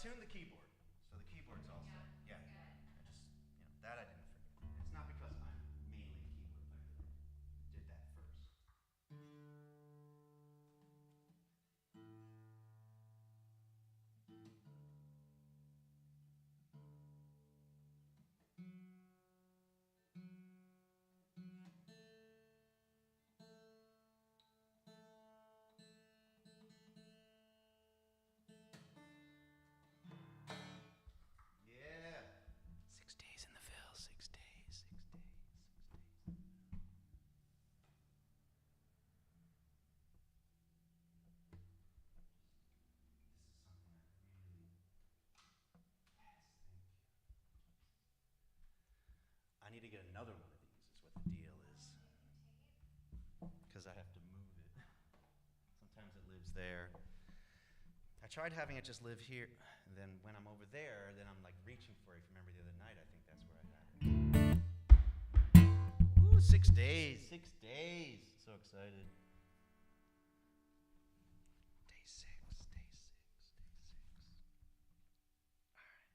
tuned the keyboard, so the keyboard's all set. Yeah. I just, that I didn't forget. It's not because I'm mainly a keyboard player. Did that first. Yeah. 6 days in the Ville, 6 days, 6 days, 6 days. I need to get another one of these, is what the deal is. Because I have to move it. Sometimes it lives there. I tried having it just live here, and then when I'm over there, then I'm like reaching for it. If you remember the other night, I think that's where I had it. Ooh, 6 days, 6 days. So excited. Day 6, day 6, day 6. All right.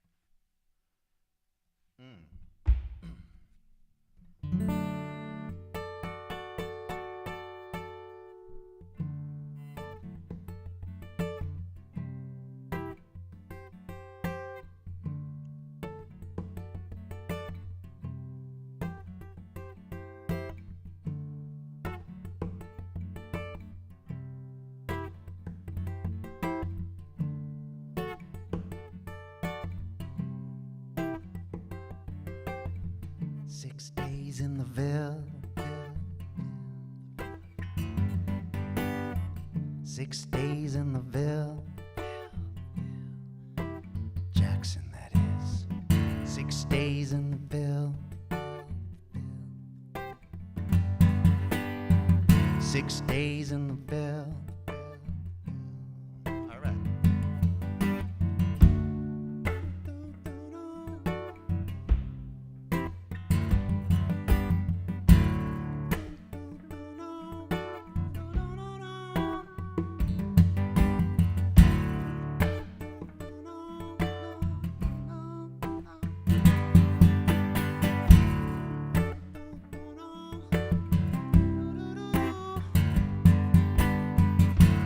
6 days in the Ville. 6 days in the Ville. Jackson, that is. 6 days in the Ville. 6 days in the Ville. All right.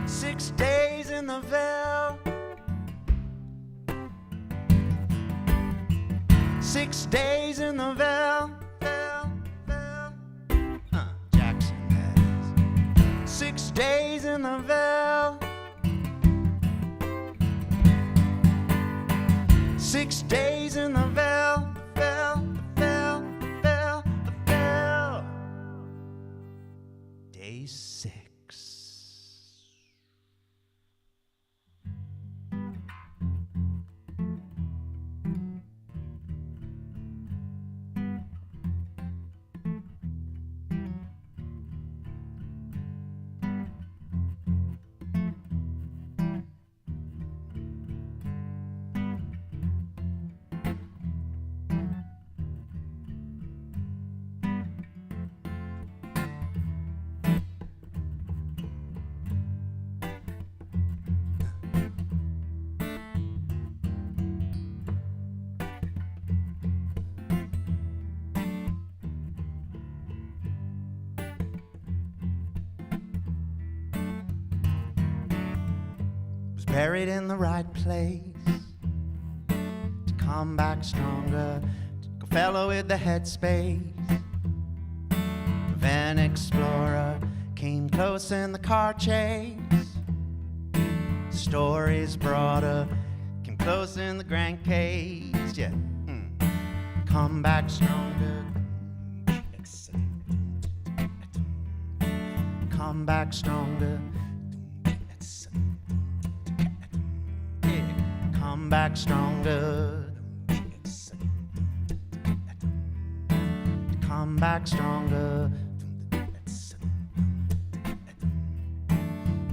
6 days in the Ville. 6 days in the Ville. Jackson, that is. 6 days in the Ville. 6 days in the Ville. Day 6. Buried in the right place to come back stronger, to go fellow with the headspace of an explorer. Came close in the car chase, stories broader. Came close in the crankcase, yeah. Come back stronger. Come back stronger. Come back stronger. Come back stronger.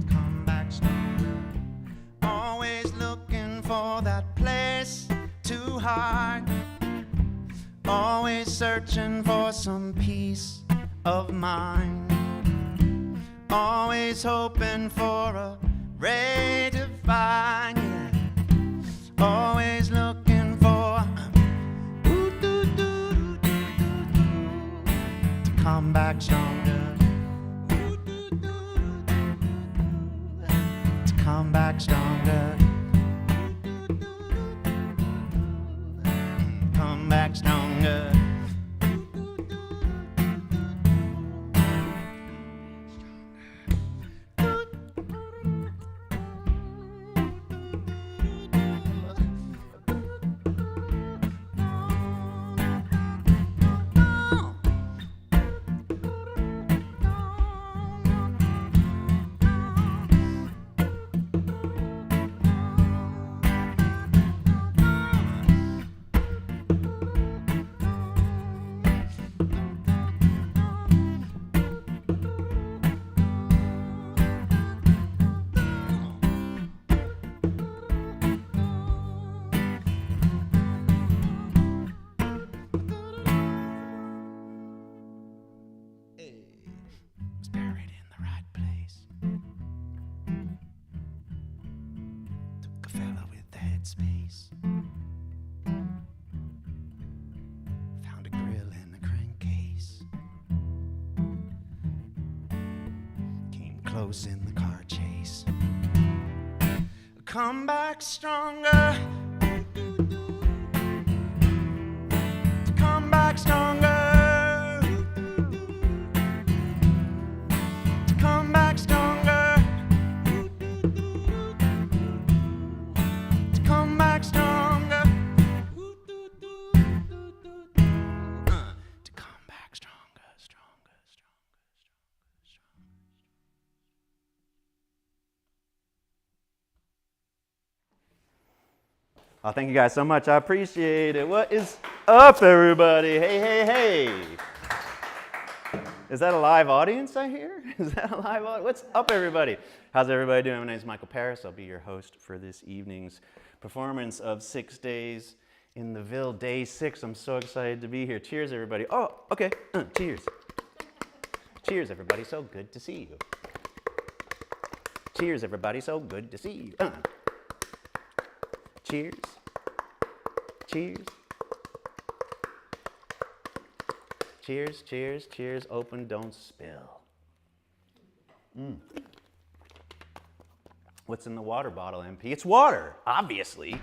Come back stronger. Always looking for that place to hide. Always searching for some peace of mind. Always hoping for a ray to find, yeah. back stronger, to come back stronger, come back stronger. Was buried in the right place. Took a fella with the headspace. Found a grill in the crankcase. Came close in the car chase. Come back stronger. Come back stronger. Come back stronger. To come back stronger. To come back stronger, stronger, stronger, stronger. Oh, thank you guys so much. I appreciate it. What is up, everybody? Hey, hey, hey. Is that a live audience I hear? Is that a live audience? What's up, everybody? How's everybody doing? My name is MikelParis. I'll be your host for this evening's performance of 6 days in the Ville, Day 6. I'm so excited to be here. Cheers, everybody. Oh, okay. Cheers. Cheers, everybody. So good to see you. Cheers, everybody. So good to see you. Cheers. Cheers. Cheers, cheers, cheers. Open, don't spill. What's in the water bottle, MP? It's water, obviously.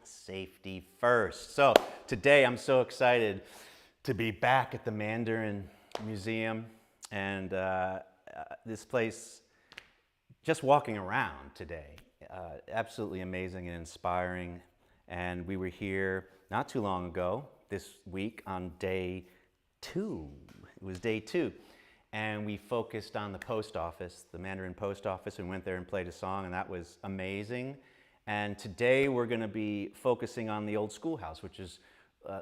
Safety first. So today I'm so excited to be back at the Mandarin Museum. And this place, just walking around today, absolutely amazing and inspiring. And we were here not too long ago, this week, on day 2. It was day 2. And we focused on the post office, the Mandarin post office, and went there and played a song, and that was amazing. And today we're going to be focusing on the old schoolhouse, which is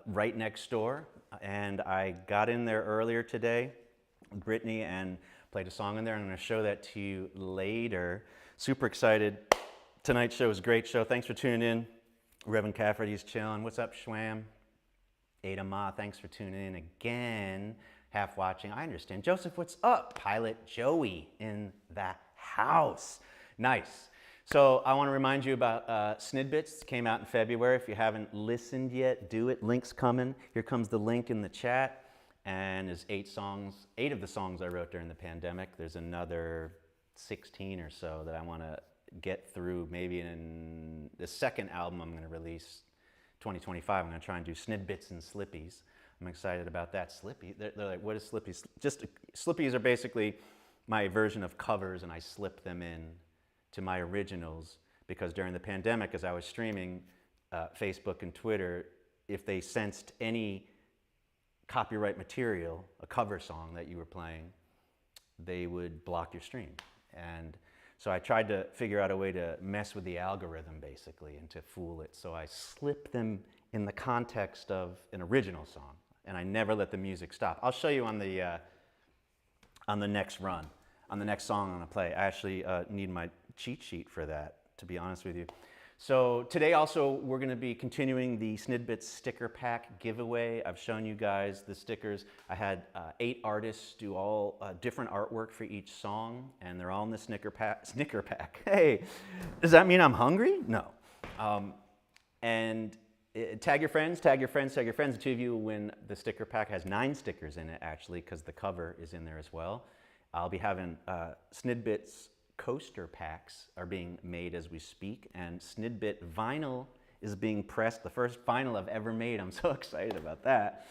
right next door. And I got in there earlier today with Brittany and played a song in there. I'm going to show that to you later. Super excited. Tonight's show was a great show. Thanks for tuning in. Reverend Cafferty's chilling. What's up, Schwam? Ada Ma, thanks for tuning in again. Half watching, I understand. Joseph, what's up? Pilot Joey in the house. Nice. So I want to remind you about Snidbits. It came out in February. If you haven't listened yet, do it. Link's coming. Here comes the link in the chat. And there's 8 songs, 8 of the songs I wrote during the pandemic. There's another 16 or so that I want to get through. Maybe in the second album I'm going to release, 2025, I'm going to try and do Snidbits and Slippies. I'm excited about that. Slippy, they're like, what is Slippies? Just Slippies are basically my version of covers, and I slip them in to my originals, because during the pandemic, as I was streaming Facebook and Twitter, if they sensed any copyright material, a cover song that you were playing, they would block your stream. And so I tried to figure out a way to mess with the algorithm, basically, and to fool it. So I slip them in the context of an original song, and I never let the music stop. I'll show you on the next run, on the next song I'm gonna play. I actually need my cheat sheet for that, to be honest with you. So today also we're going to be continuing the Snidbits sticker pack giveaway. I've shown you guys the stickers. I had 8 artists do all different artwork for each song, and they're all in the snicker pack. Hey, does that mean I'm hungry? No. And Tag your friends, tag your friends, tag your friends. The two of you will win the sticker pack. It has 9 stickers in it, actually, because the cover is in there as well. I'll be having Snidbits coaster packs are being made as we speak, and Snidbit vinyl is being pressed, the first vinyl I've ever made. I'm so excited about that.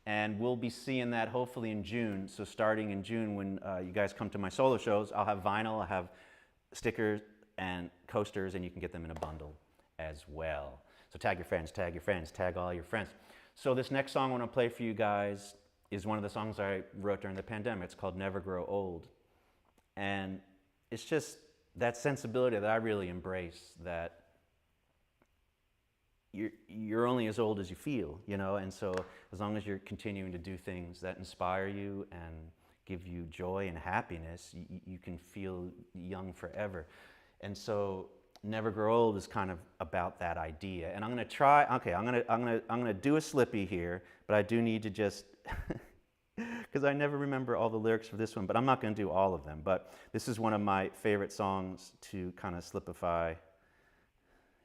And we'll be seeing that hopefully in June. So starting in June, when you guys come to my solo shows, I'll have vinyl, I'll have stickers and coasters, and you can get them in a bundle as well. So tag your friends, tag your friends, tag all your friends. So this next song I want to play for you guys is one of the songs I wrote during the pandemic. It's called Never Grow Old. And it's just that sensibility that I really embrace, that you're only as old as you feel, you know? And so as long as you're continuing to do things that inspire you and give you joy and happiness, you can feel young forever. And so Never Grow Old is kind of about that idea. And I'm gonna try, okay, I'm gonna do a slippy here, but I do need to just, because I never remember all the lyrics for this one, but I'm not gonna do all of them. But this is one of my favorite songs to kind of slipify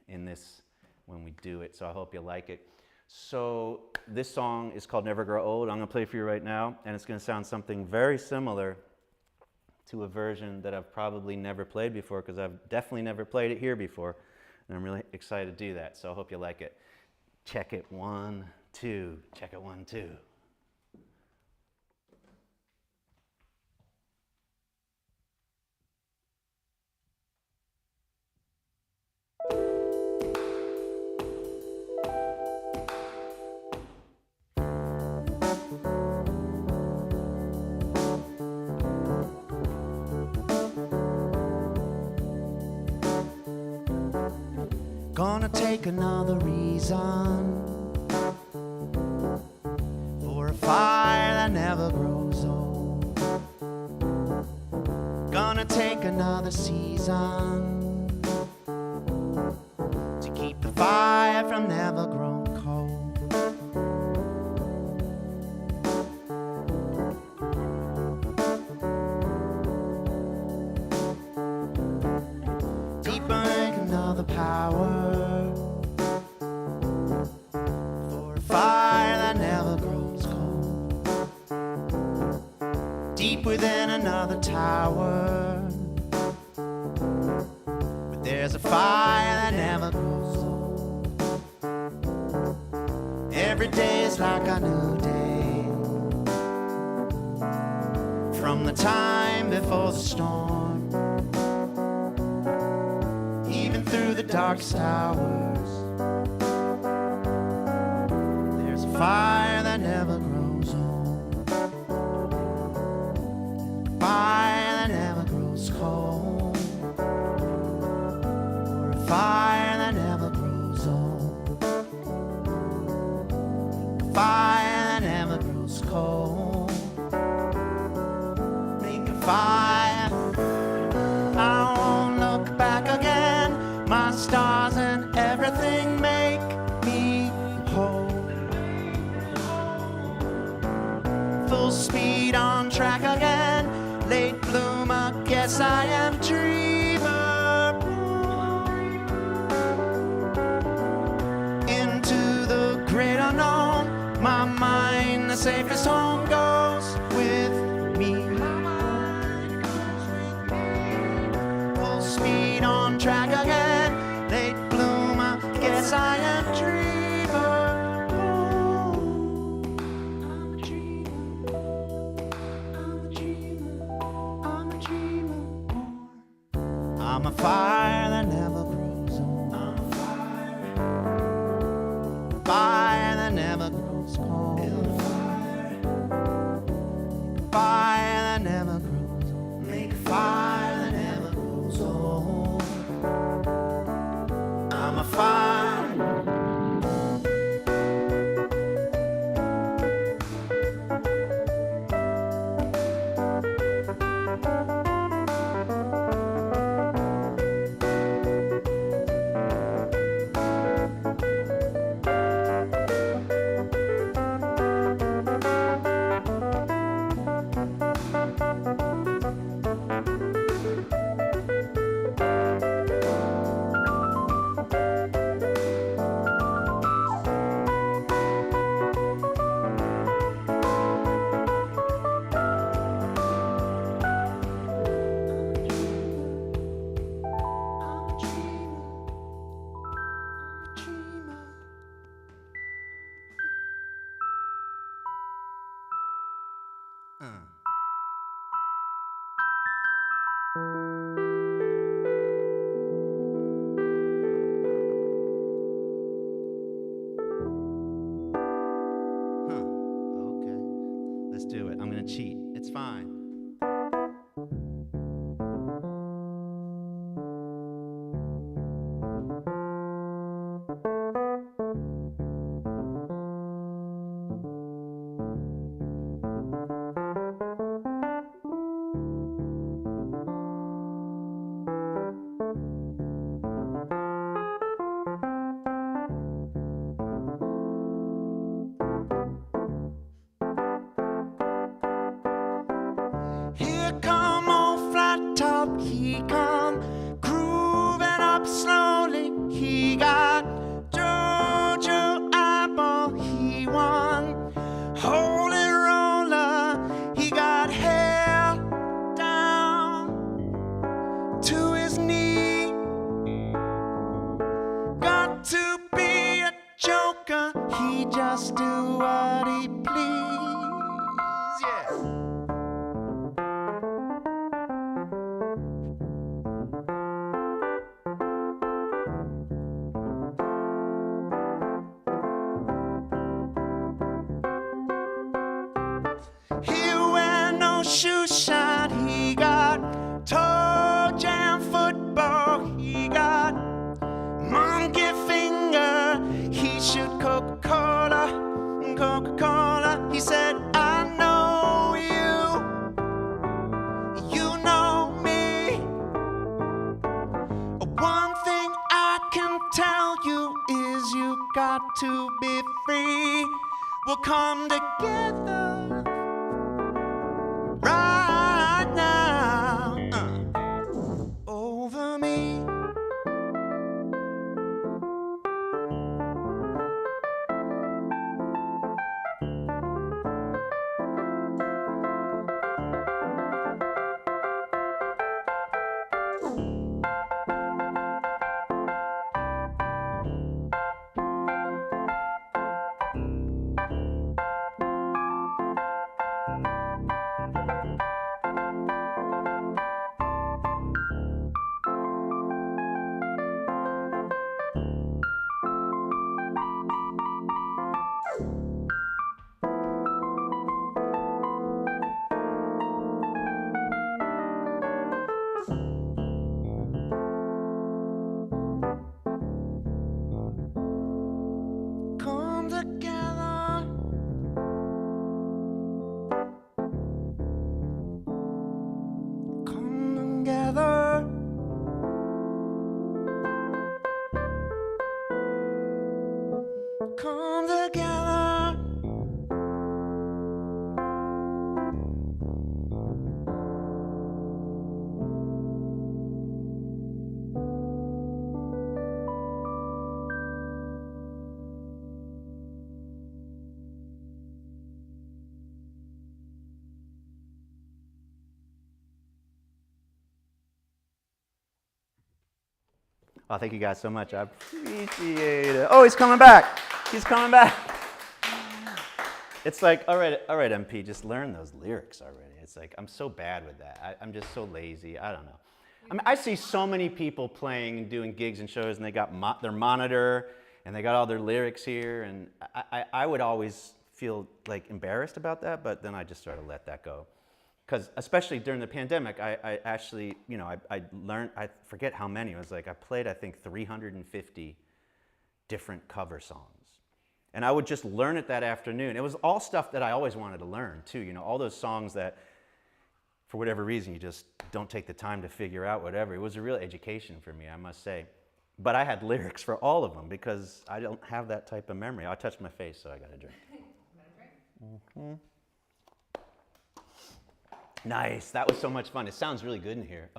in this when we do it, so I hope you like it. So this song is called Never Grow Old. I'm gonna play for you right now, and it's gonna sound something very similar to a version that I've probably never played before, because I've definitely never played it here before, and I'm really excited to do that, so I hope you like it. Check it 1, 2, check it 1, 2. Gonna take another reason for a fire that never grows old. Gonna take another season to keep the fire from never growing cold. Deeper, make another power for a fire that never grows cold. Deep within another tower, but there's a fire that never grows old. Every day is like a new day, from the time before the storm, even through the darkest hours. There's a fire that never grows old, fire that never grows cold, or a fire that never grows old, a fire that never grows cold. Make a fire, I won't look back again. My stars and everything make me whole. Full speed on track again. Late bloomer, guess I am a dreamer. Into the great unknown, my mind, the safest home, goes with me. Full speed on track again. Late bloomer, guess I am a dreamer. I'm a dreamer. I'm a dreamer. I'm a dreamer. I'm a fire that never grows old. I'm a fire. Fire that never grows cold. Fire that never grows old. Make a fire that never grows old. I'm a fire. Okay. Let's do it. I'm going to cheat. It's fine. Here come old flat top, he come grooving up slowly. He got Jojo eyeball, he won holy roller. He got hair down to his knee. Got to be a joker, he just do what he please. Yeah. He wear no shoe shine, he got toe jam football, he got monkey finger, he shoot Coca-Cola, Coca-Cola. He said, I know you, you know me. One thing I can tell you is you got to be free. We'll come together right now over me. Come together. Come together. Come together. Oh, thank you guys so much. I appreciate it. Oh, he's coming back. He's coming back. It's like, all right, MP, just learn those lyrics already. It's like, I'm so bad with that. I'm just so lazy. I don't know. I mean, I see so many people playing and doing gigs and shows, and they got their monitor, and they got all their lyrics here, and I would always feel like embarrassed about that, but then I just sort of let that go. Because especially during the pandemic, I actually, you know, I learned, I forget how many, it was like I played, I think, 350 different cover songs. And I would just learn it that afternoon. It was all stuff that I always wanted to learn, too, you know, all those songs that, for whatever reason, you just don't take the time to figure out, whatever. It was a real education for me, I must say. But I had lyrics for all of them because I don't have that type of memory. I touched my face, so I got a drink. Mm-hmm. Nice. That was so much fun. It sounds really good in here.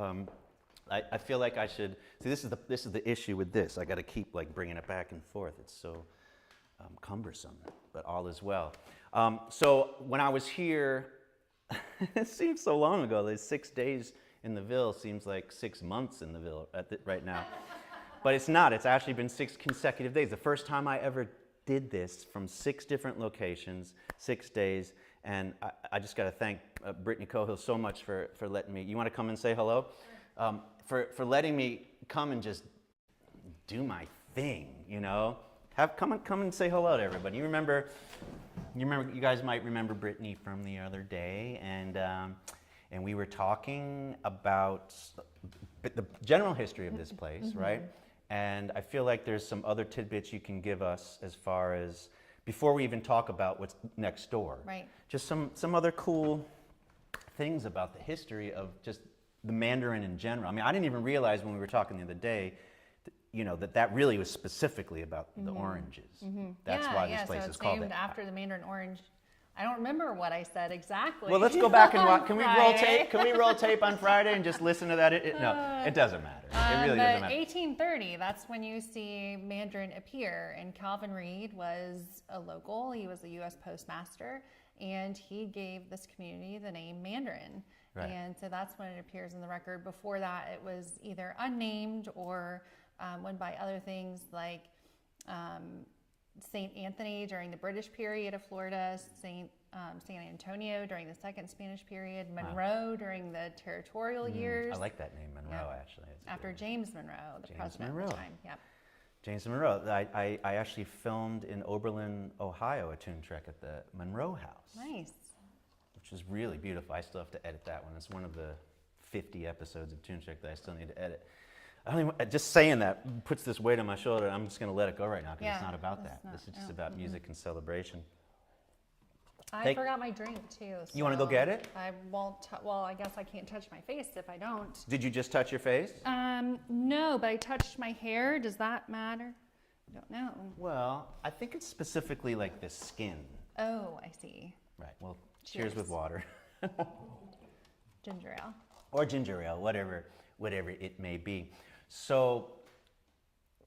I feel like I should see. This is the issue with this. I got to keep like bringing it back and forth. It's so cumbersome, but all is well. So when I was here, it seems so long ago. There's 6 days in the Ville seems like 6 months in the Ville right now, but it's not. It's actually been 6 consecutive days. The first time I ever did this from 6 different locations, 6 days. And I just got to thank Brittany Cohill so much for letting me. You want to come and say hello? For letting me come and just do my thing, you know. Come and say hello to everybody. You guys might remember Brittany from the other day, and we were talking about the general history of this place, right? And I feel like there's some other tidbits you can give us as far as, before we even talk about what's next door. Right. Just some other cool things about the history of just the Mandarin in general. I mean, I didn't even realize when we were talking the other day, you know, that really was specifically about the oranges. That's why this place is called named after the Mandarin orange. I don't remember what I said exactly. Well, let's go back and watch. Can we roll tape? Can we roll tape on Friday and just listen to that? No, it doesn't matter. It really doesn't matter. 1830, that's when you see Mandarin appear. And Calvin Reed was a local. He was a U.S. postmaster, and he gave this community the name Mandarin. Right. And so that's when it appears in the record. Before that, it was either unnamed or went by other things like St. Anthony during the British period of Florida, San Antonio during the second Spanish period, Monroe during the territorial years. I like that name, Monroe, actually. After James Monroe, the president at the time. Yep. James Monroe. I actually filmed in Oberlin, Ohio, a tune trek at the Monroe House. Nice. Which is really beautiful. I still have to edit that one. It's one of the 50 episodes of tune trek that I still need to edit. I don't even, just saying that puts this weight on my shoulder. I'm just going to let it go right now because it's not about that. This is just about music and celebration. I forgot my drink too. So you want to go get it? I won't. Well, I guess I can't touch my face if I don't. Did you just touch your face? No, but I touched my hair. Does that matter? I don't know. Well, I think it's specifically like the skin. Oh, I see. Right. Well, cheers with water. Ginger ale. Or ginger ale, whatever it may be. So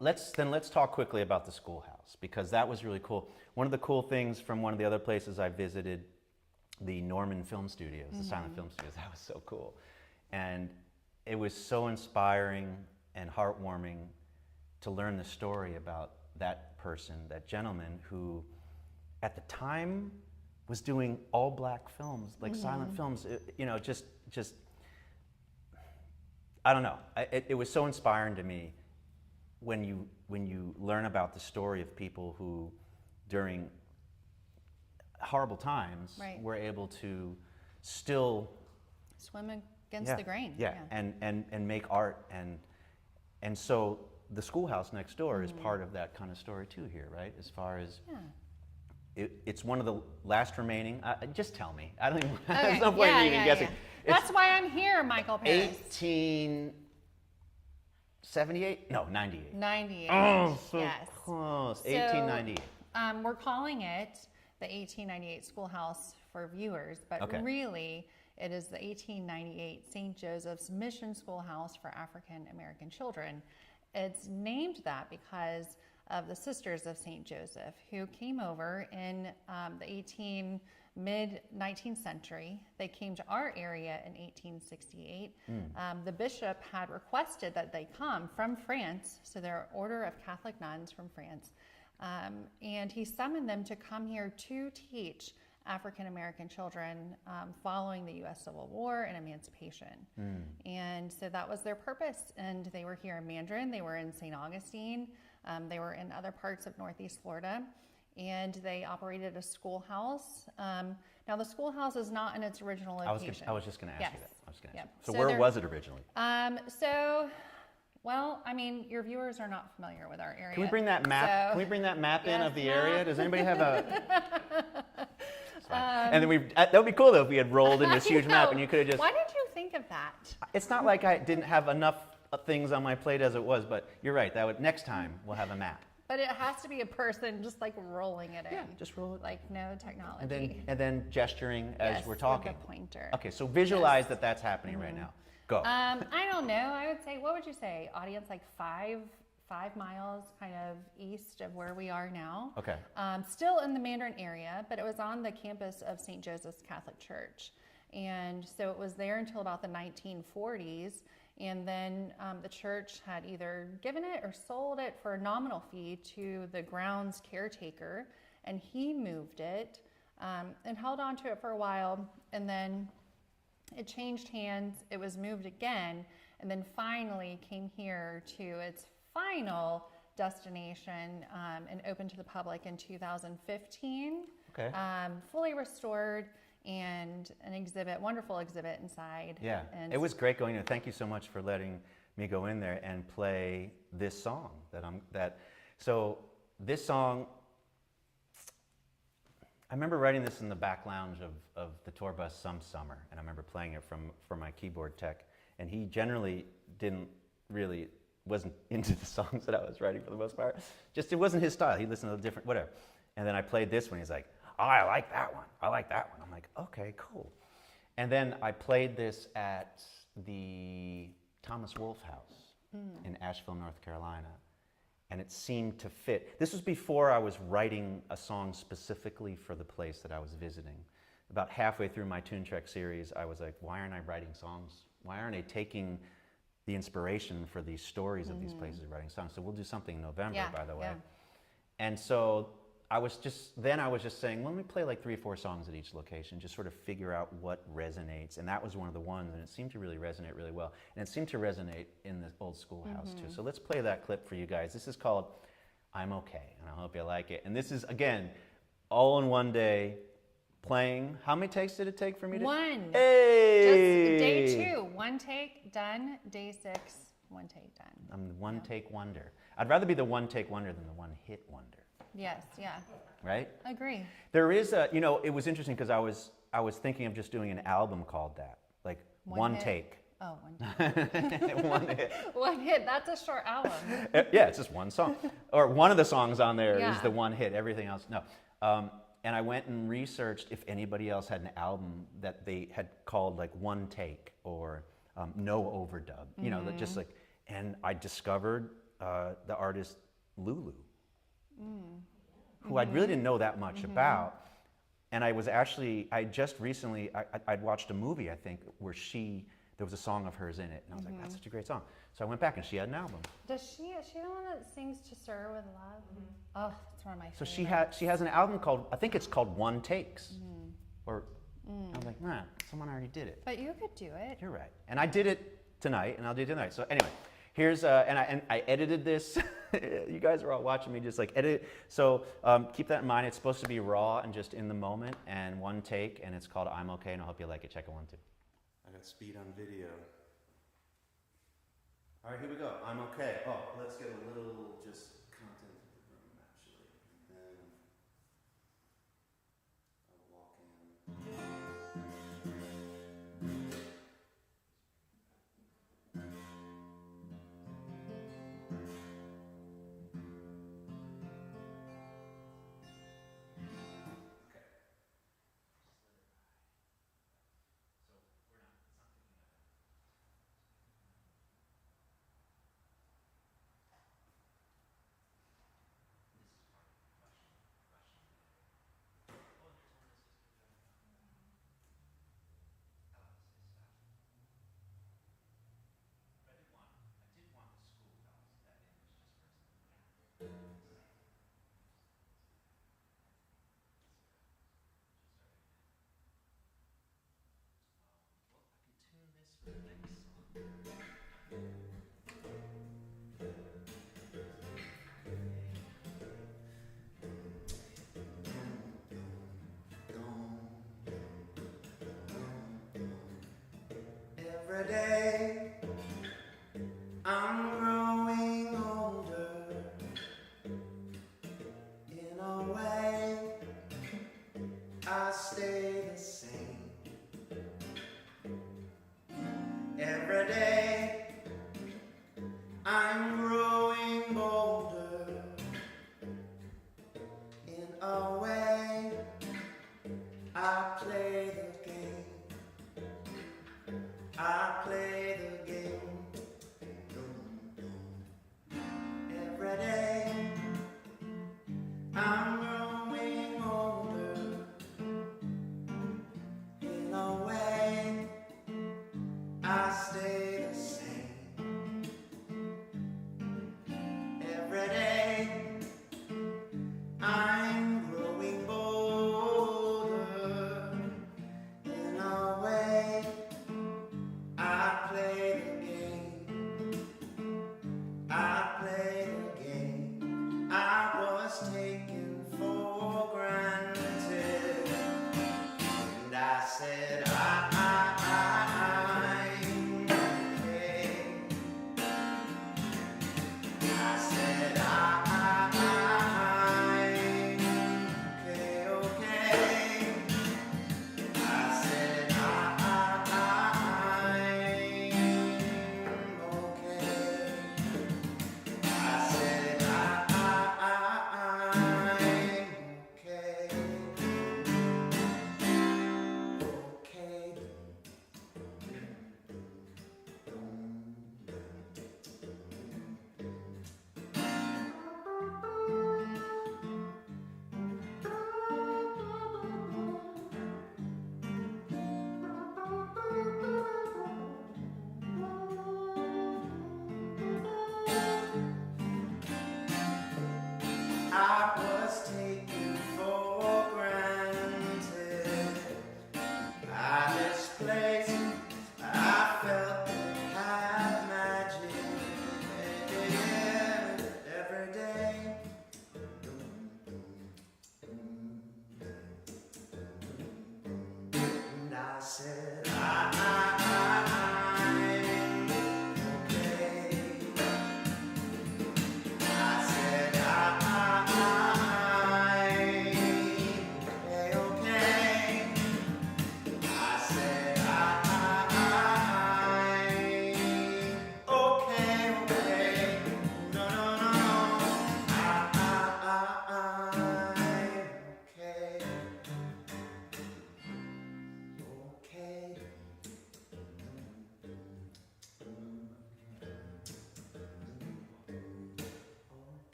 let's talk quickly about the schoolhouse, because that was really cool. One of the cool things from one of the other places I visited, the Norman Film Studios, the silent film studios, that was so cool. And it was so inspiring and heartwarming to learn the story about that person, that gentleman who at the time was doing all black films, like silent films, just I don't know. It was so inspiring to me when you learn about the story of people who, during horrible times, were able to still swim against the grain. Yeah, and make art, and so the schoolhouse next door is part of that kind of story too here, right? As far as it's one of the last remaining. Just tell me. I don't even. Okay. There's no point in even guessing. That's why I'm here, MikelParis. 1878? No, 98. 98. Oh, so yes. close. So, 1898. We're calling it the 1898 Schoolhouse for viewers, but really it is the 1898 St. Joseph's Mission Schoolhouse for African American Children. It's named that because of the Sisters of St. Joseph, who came over in the mid-19th century. They came to our area in 1868. The bishop had requested that they come from France, so they're an order of Catholic nuns from France, and he summoned them to come here to teach African American children following the U.S. Civil War and emancipation. And so that was their purpose, and they were here in Mandarin, they were in St. Augustine, they were in other parts of Northeast Florida, and they operated a schoolhouse. Now the schoolhouse is not in its original location. I was just going to ask you that. So So where was it originally? Well, I mean, your viewers are not familiar with our area. Can we bring that map? Can we bring that map in of the area? Does anybody have a? And then that would be cool though if we had rolled in this huge map and you could have just. Why did you think of that? It's not like I didn't have enough things on my plate as it was, but you're right. Next time we'll have a map. But it has to be a person just like rolling it in. Yeah, just roll it. Like no technology. And then gesturing as we're talking. With a pointer. Okay, so visualize that that's happening right now. Go. I don't know. I would say, what would you say? Audience like 5 miles kind of east of where we are now. Okay. Still in the Mandarin area, but it was on the campus of St. Joseph's Catholic Church. And so it was there until about the 1940s. And then the church had either given it or sold it for a nominal fee to the grounds caretaker, and he moved it and held on to it for a while, and then it changed hands, it was moved again, and then finally came here to its final destination and opened to the public in 2015. Okay. Fully restored, and an exhibit, wonderful exhibit inside. Yeah, and it was great going in. Thank you so much for letting me go in there and play this song so this song, I remember writing this in the back lounge of the tour bus some summer, and I remember playing it for my keyboard tech, and he generally wasn't into the songs that I was writing for the most part. Just, it wasn't his style. He listened to different, whatever. And then I played this one, he's like, oh, I like that one. I like that one. I'm like, okay, cool. And then I played this at the Thomas Wolfe House in Asheville, North Carolina. And it seemed to fit. This was before I was writing a song specifically for the place that I was visiting. About halfway through my Tune Trek series, I was like, why aren't I writing songs? Why aren't I taking the inspiration for these stories of these places and writing songs? So we'll do something in November, by the way. Yeah. And so I was just saying, well, let me play like 3 or 4 songs at each location, just sort of figure out what resonates. And that was one of the ones, and it seemed to really resonate really well. And it seemed to resonate in the old schoolhouse too. So let's play that clip for you guys. This is called I'm Okay, and I hope you like it. And this is, again, all in one day, playing. How many takes did it take for me to? 1. Hey! Just day 2, 1 take, done. Day 6, 1 take, done. I'm the one take wonder. I'd rather be the one take wonder than the one hit wonder. Yes, yeah. Right? Agree. There is a, it was interesting because I was thinking of just doing an album called that, like one take. Oh, one take. One hit. One hit, that's a short album. Yeah, it's just one song. Or one of the songs on there is the one hit, everything else, no. And I went and researched if anybody else had an album that they had called like One Take or No Overdub, that just like, and I discovered the artist Lulu, who I really didn't know that much about. And I just recently, I'd watched a movie, I think, where there was a song of hers in it. And I was like, that's such a great song. So I went back and she had an album. Is she the one that sings To Sir With Love? Oh, that's one of my favorites. So she has an album called, I think it's called One Takes. Or, I was like, nah, someone already did it. But you could do it. You're right. And I did it tonight, and I'll do it tonight. So anyway, here's, and I edited this. You guys are all watching me just like edit it. So keep that in mind. It's supposed to be raw and just in the moment and one take, and it's called I'm Okay, and I hope you like it. Check it 1, 2. I got speed on video. All right, here we go. I'm okay. Oh, let's get a little just content of the room, actually. And I'll walk in. Every day I'm growing older. In a way, I stay the same. Every day I'm growing bolder. In a way, I play the game. I play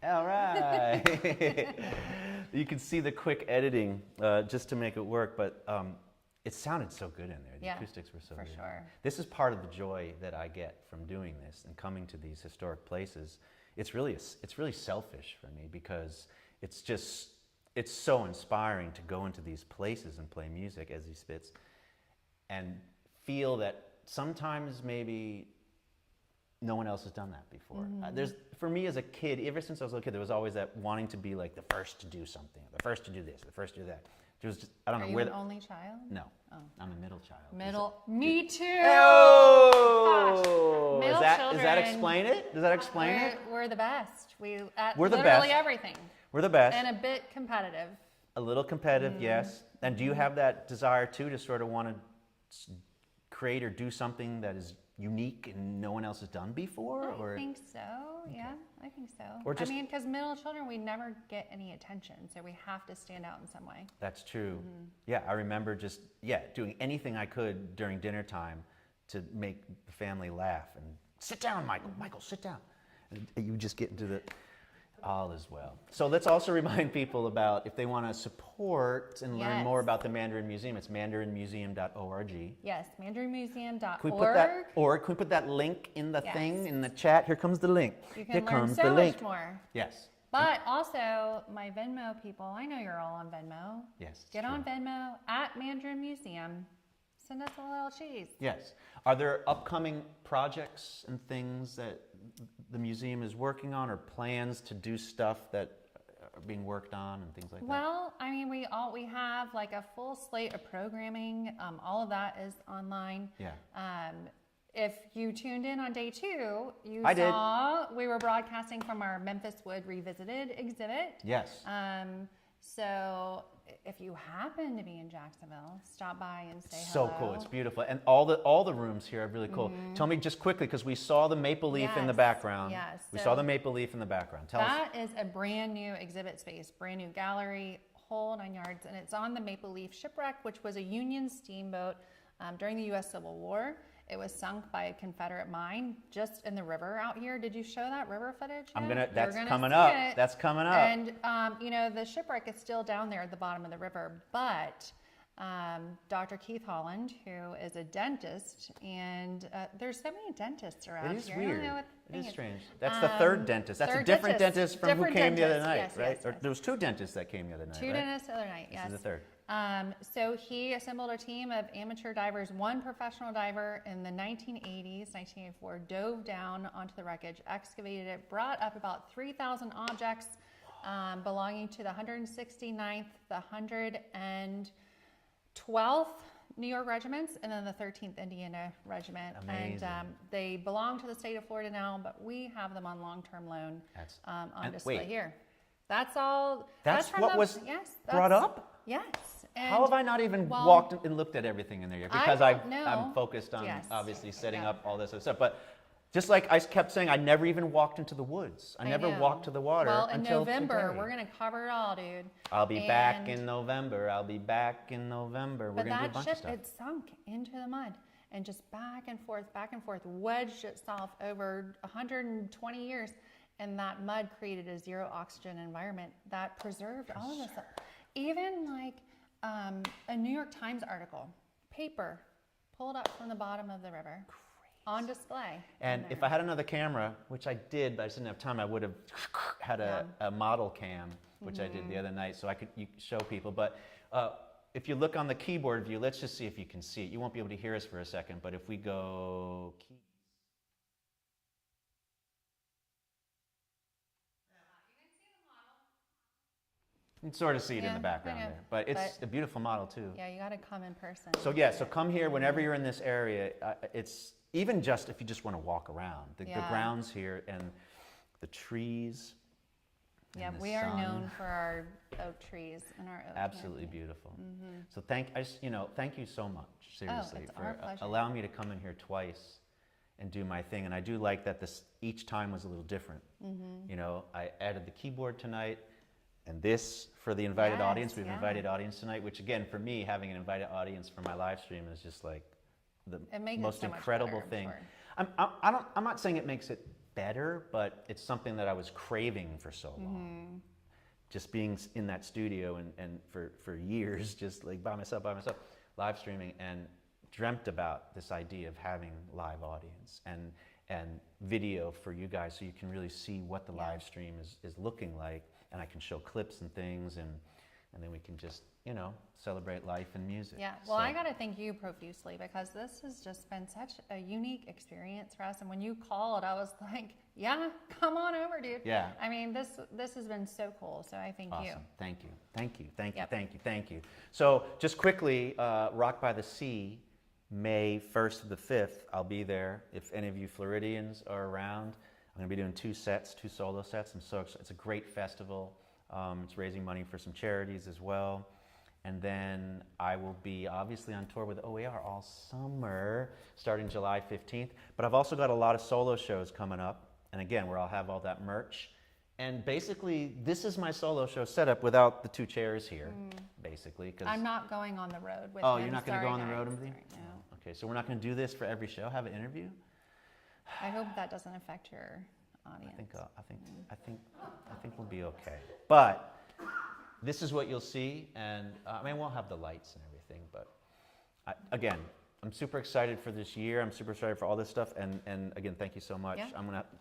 All right. You can see the quick editing just to make it work, but it sounded so good in there. The acoustics were so good. For sure. This is part of the joy that I get from doing this and coming to these historic places. It's really selfish for me because it's so inspiring to go into these places and play music as he spits and feel that sometimes maybe no one else has done that before. For me as a kid, ever since I was a little kid, there was always that wanting to be like the first to do something, the first to do this, the first to do that. There was just, I don't know. Are you an only child? No. Oh. I'm a middle child. Me too. Oh! Gosh. Middle children. Does that explain it? Does that explain it? We're the best. We're the literally best. Everything. We're the best. And a bit competitive. A little competitive, yes. And do you have that desire too to sort of want to create or do something that is unique and no one else has done before? I think so. Okay. Yeah, I think so. Or just, because middle children, we never get any attention, so we have to stand out in some way. That's true. Yeah, I remember just doing anything I could during dinner time to make the family laugh and sit down, Michael. Michael, sit down. And you just get into the all is well. So let's also remind people about if they want to support and learn more about the Mandarin Museum, it's mandarinmuseum.org. Yes, mandarinmuseum.org. Can we put that link in the thing, in the chat? Here comes the link. You can learn so much more. Yes. But also, my Venmo people, I know you're all on Venmo. Yes. Get on Venmo at Mandarin Museum. Send us a little cheese. Yes. Are there upcoming projects and things that the museum is working on, or plans to do stuff that are being worked on and things like that? Well, I mean, we have like a full slate of programming. All of that is online. Yeah. If you tuned in on day 2, you saw we were broadcasting from our Memphis Wood Revisited exhibit. Yes. So if you happen to be in Jacksonville, stop by and say hello. So cool. It's beautiful. And all the rooms here are really cool. Tell me just quickly, because we saw the maple leaf in the background. Yes. We saw the maple leaf in the background. Tell us. That is a brand new exhibit space, brand new gallery, whole 9 yards. And it's on the Maple Leaf Shipwreck, which was a Union steamboat during the U.S. Civil War. It was sunk by a Confederate mine just in the river out here. Did you show that river footage yet? That's coming up. That's coming up. And, the shipwreck is still down there at the bottom of the river. But Dr. Keith Holland, who is a dentist, and there's so many dentists around here. It is weird. It is strange. That's the the third dentist. That's a different dentist from who came the other night, right? Yes. There was 2 dentists that came the other night, Two dentists the other night, yes. This is the third. So he assembled a team of amateur divers. One professional diver in the 1980s, 1984, dove down onto the wreckage, excavated it, brought up about 3,000 objects belonging to the 169th, the 112th New York Regiments, and then the 13th Indiana Regiment. Amazing. And they belong to the state of Florida now, but we have them on long-term loan on display here. That's all. That's what was brought up? Yes. And how have I not even walked and looked at everything in there yet? Because I'm focused on obviously setting up all this other stuff. But just like I kept saying, I never even walked into the woods. I never walked to the water until today. November, we're going to cover it all, dude. I'll be back in November. We're going to do a bunch of stuff. It sunk into the mud and just back and forth, wedged itself over 120 years. And that mud created a zero oxygen environment that preserved all of this. Even like a New York Times article, paper pulled up from the bottom of the river. On display. And if I had another camera, which I did, but I just didn't have time, I would have had a model cam, which I did the other night, so I could show people. But if you look on the keyboard view, let's just see if you can see it. You won't be able to hear us for a second, but if we go keys. You can sort of see it in the background there, but it's a beautiful model too. Yeah, you got to come in person. So so come here whenever you're in this area. It's even just if you just want to walk around. The grounds here and the trees. Yeah, we are known for our oak trees and our oak. Absolutely beautiful. So thank you so much, seriously, for allowing me to come in here twice and do my thing. And I do like that each time was a little different. I added the keyboard tonight. And this for the invited audience. We have an invited audience tonight, which again, for me, having an invited audience for my live stream is just like the most incredible thing. I'm not saying it makes it better, but it's something that I was craving for so long. Just being in that studio and for years, just like by myself, live streaming, and dreamt about this idea of having live audience and video for you guys so you can really see what the live stream is looking like, and I can show clips and things, and then we can just, you know, celebrate life and music. Yeah, well, I got to thank you profusely, because this has just been such a unique experience for us. And when you called, I was like, yeah, come on over, dude. Yeah. I mean, this has been so cool, so I thank you. Awesome. Thank you. So just quickly, Rock by the Sea, May 1st to the 5th, I'll be there. If any of you Floridians are around, I'm going to be doing 2 solo sets. I'm so excited. It's a great festival. It's raising money for some charities as well. And then I will be obviously on tour with OER all summer, starting July 15th. But I've also got a lot of solo shows coming up. And again, where I'll have all that merch. And basically, this is my solo show setup without the 2 chairs here, basically. I'm not going on the road with Oh, him. you're not going to go on the road with me? No. Okay, so we're not going to do this for every show, have an interview? I hope that doesn't affect your audience. I think we'll be okay. But this is what you'll see, and I mean, we'll have the lights and everything, but again, I'm super excited for this year. I'm super excited for all this stuff, and again, thank you so much. Yeah.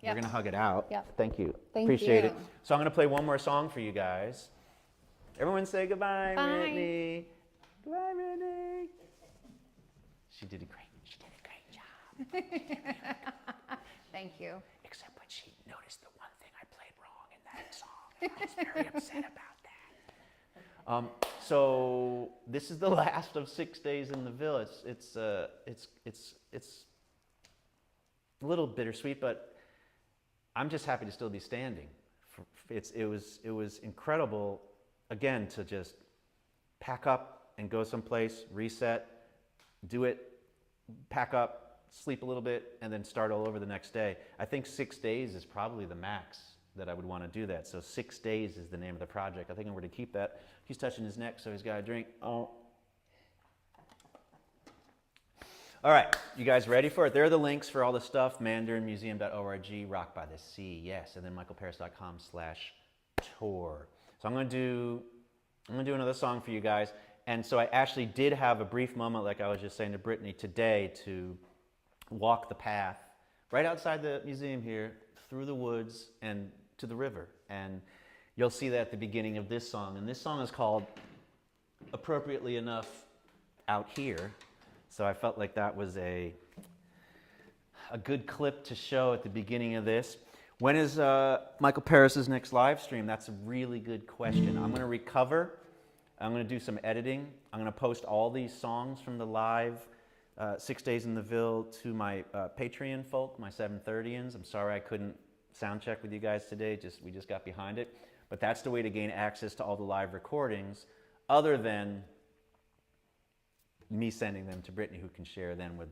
We're gonna hug it out. Yeah. Thank you. Thank Appreciate you. it. So I'm gonna play one more song for you guys. Everyone say goodbye, Bye. Brittany. Goodbye, Brittany. She did a great job. Thank you. Except when she noticed the one thing I played wrong in that song. And I was very upset about that. So this is the last of 6 days in the Ville. It's a little bittersweet, but I'm just happy to still be standing. It was incredible, again, to just pack up and go someplace, reset, do it, pack up, sleep a little bit, and then start all over the next day. I think 6 days is probably the max that I would want to do that. So 6 days is the name of the project. I think I'm going to keep that. He's touching his neck, so he's got a drink. Oh. All right, you guys ready for it? There are the links for all the stuff, mandarinmuseum.org, Rock by the Sea, yes, and then mikelparis.com/tour. So I'm going to do another song for you guys. And so I actually did have a brief moment, like I was just saying to Brittany today, to walk the path right outside the museum here, through the woods and to the river. And you'll see that at the beginning of this song. And this song is called, appropriately enough, Out Here. So I felt like that was a good clip to show at the beginning of this. When is Michael Paris' next live stream? That's a really good question. I'm going to recover. I'm going to do some editing. I'm going to post all these songs from the live 6 days in the Ville to my Patreon folk, my 730ans. I'm sorry I couldn't sound check with you guys today. We just got behind it. But that's the way to gain access to all the live recordings, other than me sending them to Brittany, who can share them with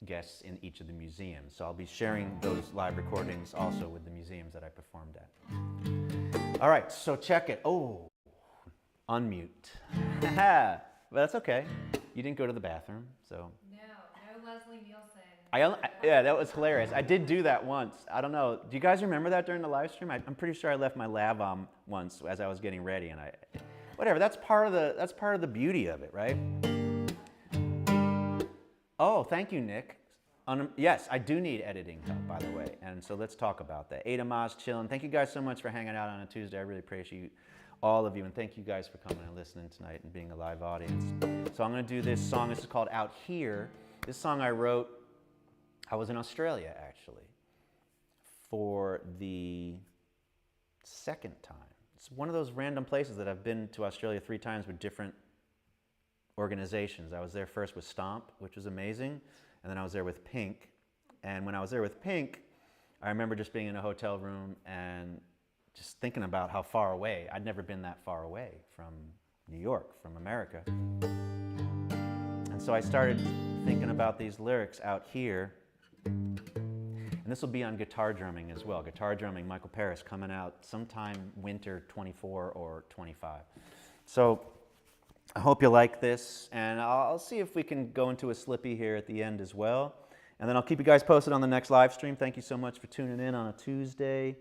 guests in each of the museums. So I'll be sharing those live recordings also with the museums that I performed at. All right, so check it. Oh, unmute. But that's okay. You didn't go to the bathroom, so. No Leslie Nielsen. Yeah, that was hilarious. I did do that once. I don't know. Do you guys remember that during the live stream? I'm pretty sure I left my lav on once as I was getting ready, and whatever. That's part of the beauty of it, right? Oh, thank you, Nick. Yes, I do need editing help, by the way, and so let's talk about that. Ada Maz, chillin'. Thank you guys so much for hanging out on a Tuesday. I really appreciate all of you, and thank you guys for coming and listening tonight and being a live audience. So I'm going to do this song. This is called Out Here. This song I wrote, I was in Australia, actually, for the second time. It's one of those random places that I've been to Australia 3 times with different organizations. I was there first with Stomp, which was amazing, and then I was there with Pink. And when I was there with Pink, I remember just being in a hotel room and just thinking about how far away. I'd never been that far away from New York, from America. And so I started thinking about these lyrics out here. And this will be on guitar drumming as well. Guitar drumming, Michael Paris, coming out sometime winter 24 or 25. So I hope you like this, and I'll see if we can go into a slippy here at the end as well. And then I'll keep you guys posted on the next live stream. Thank you so much for tuning in on a Tuesday,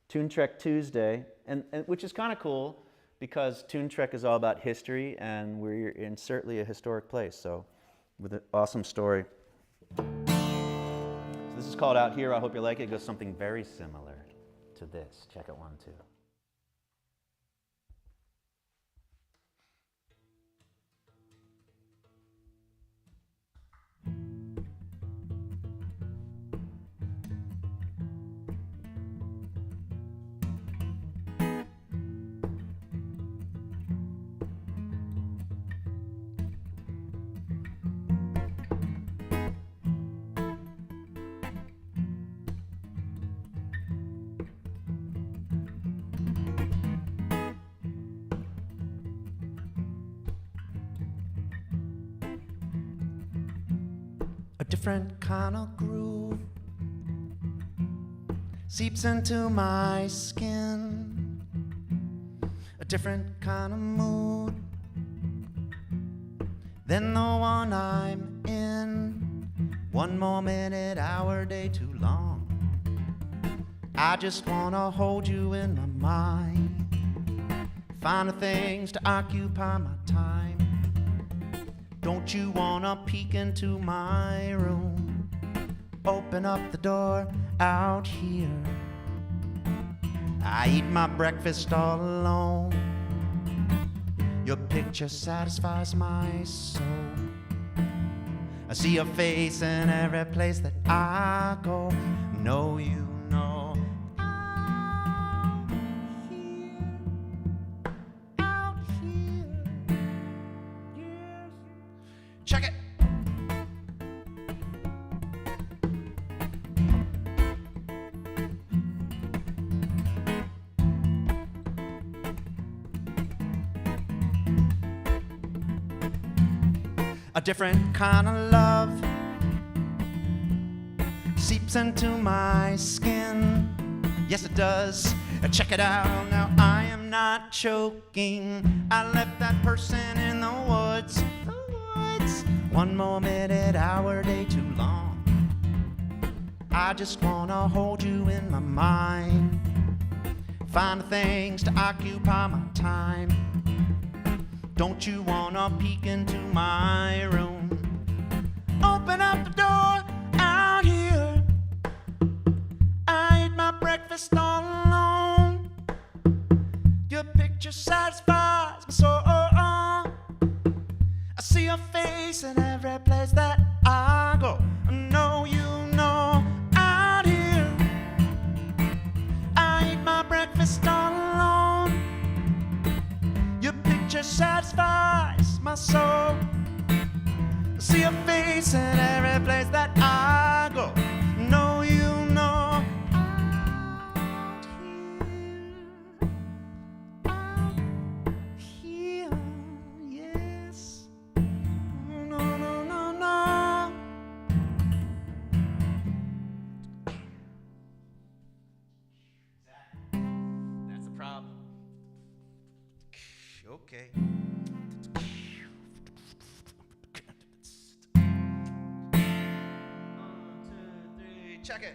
Tune Trek Tuesday, and which is kind of cool because Tune Trek is all about history, and we're in certainly a historic place, so with an awesome story. So this is called Out Here. I hope you like it. It goes something very similar to this. Check it 1, 2. A different kind of groove seeps into my skin. A different kind of mood than the one I'm in. One more minute, hour, day too long. I just wanna hold you in my mind, find the things to occupy my time. Don't you wanna peek into my room? Open up the door out here. I eat my breakfast all alone. Your picture satisfies my soul. I see your face in every place that I go. Know you know out here, yes. Check it. A different kind of love seeps into my skin. Yes, it does. Check it out. Now I am not choking. I left that person in the woods. One more minute, hour, day too long. I just wanna hold you in my mind, find the things to occupy my time. Don't you wanna peek into my room? Open up the door out here. I ate my breakfast all alone. Your picture satisfies my soul. I see your face in every place that I go. I know you know out here. I ate my breakfast all alone. Your picture satisfies my soul. I see your face in every place that I go. Know you know out here, yes. No, no, no, no. That's the problem. Okay. 1, 2, 3, check it.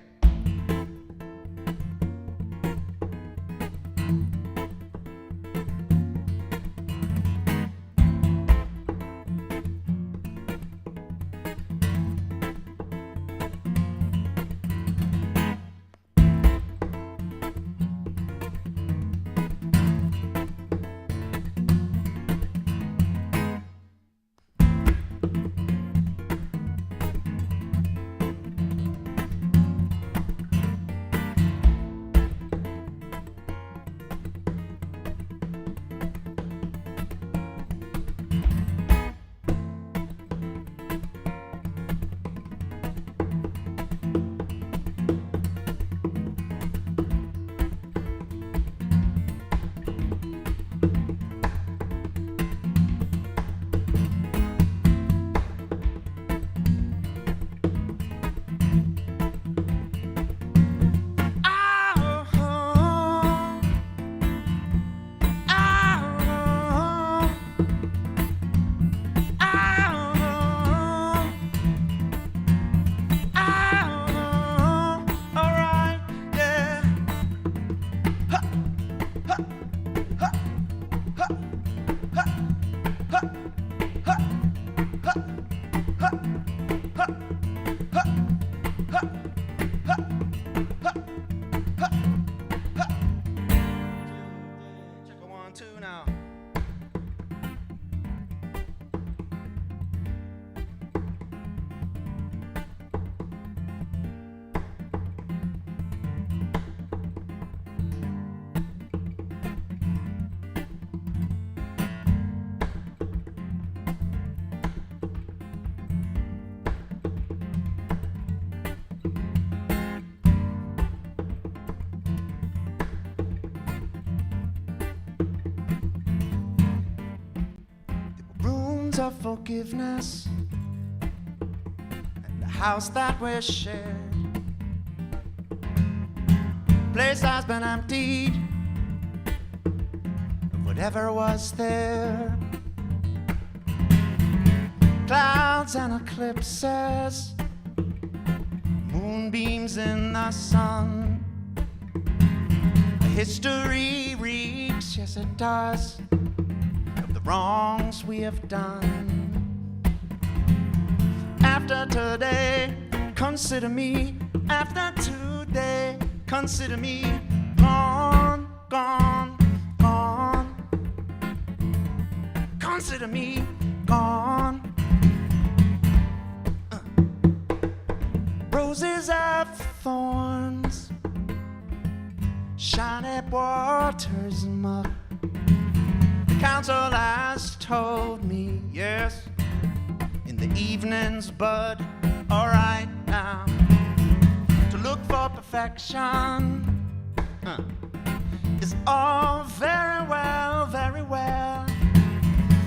wounds of forgiveness and the house that we shared. Place has been emptied of whatever was there. Clouds and eclipses, moonbeams in the sun. History reeks, yes it does, of the wrongs we have done. After today, consider me. After today, consider me gone, gone, gone. Consider me gone. Roses of thorns, shiny waters muck. The council has told me, yes, in the evenings, bud, alright now, to look for perfection is all very well, very well.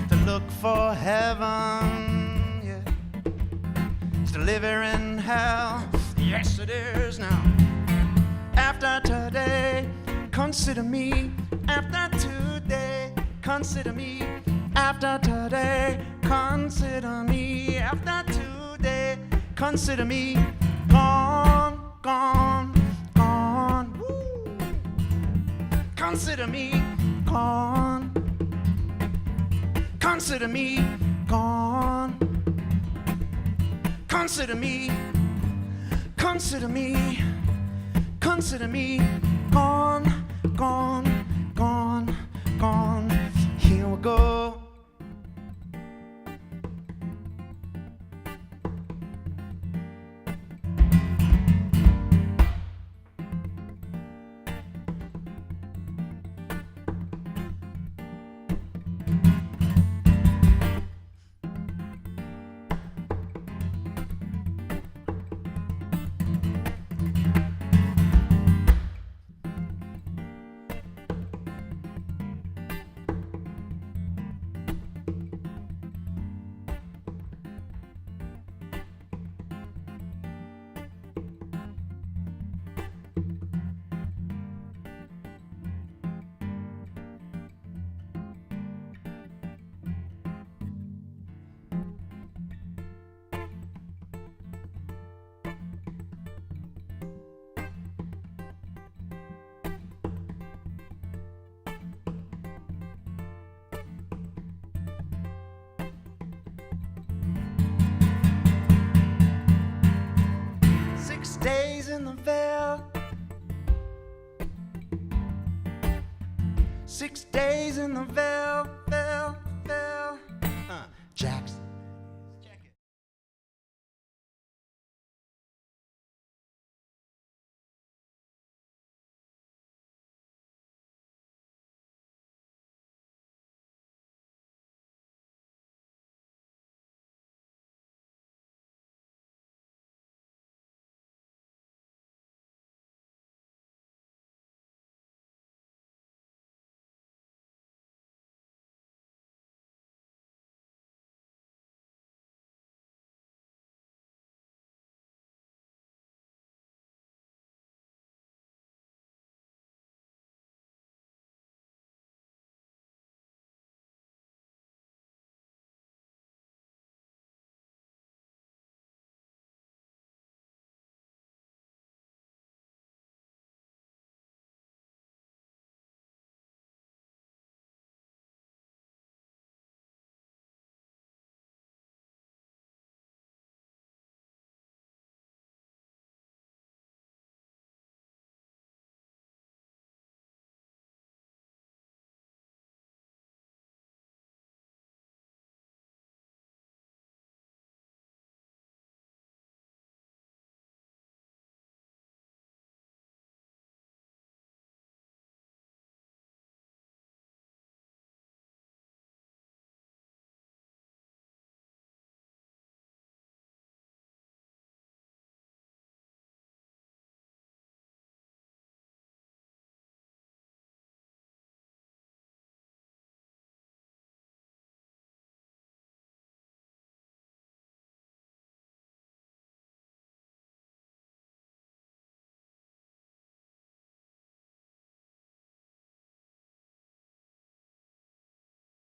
To look for heaven, yeah, is to live here in hell. Yes, it is now. After today, consider me. After today, consider me. After today, consider me. After today, consider me gone, gone, gone. Woo. Consider me gone. Consider me gone. Consider me. Consider me. Consider me gone, gone, gone, gone. Here we go. Days in the Ville, 6 days in the Ville.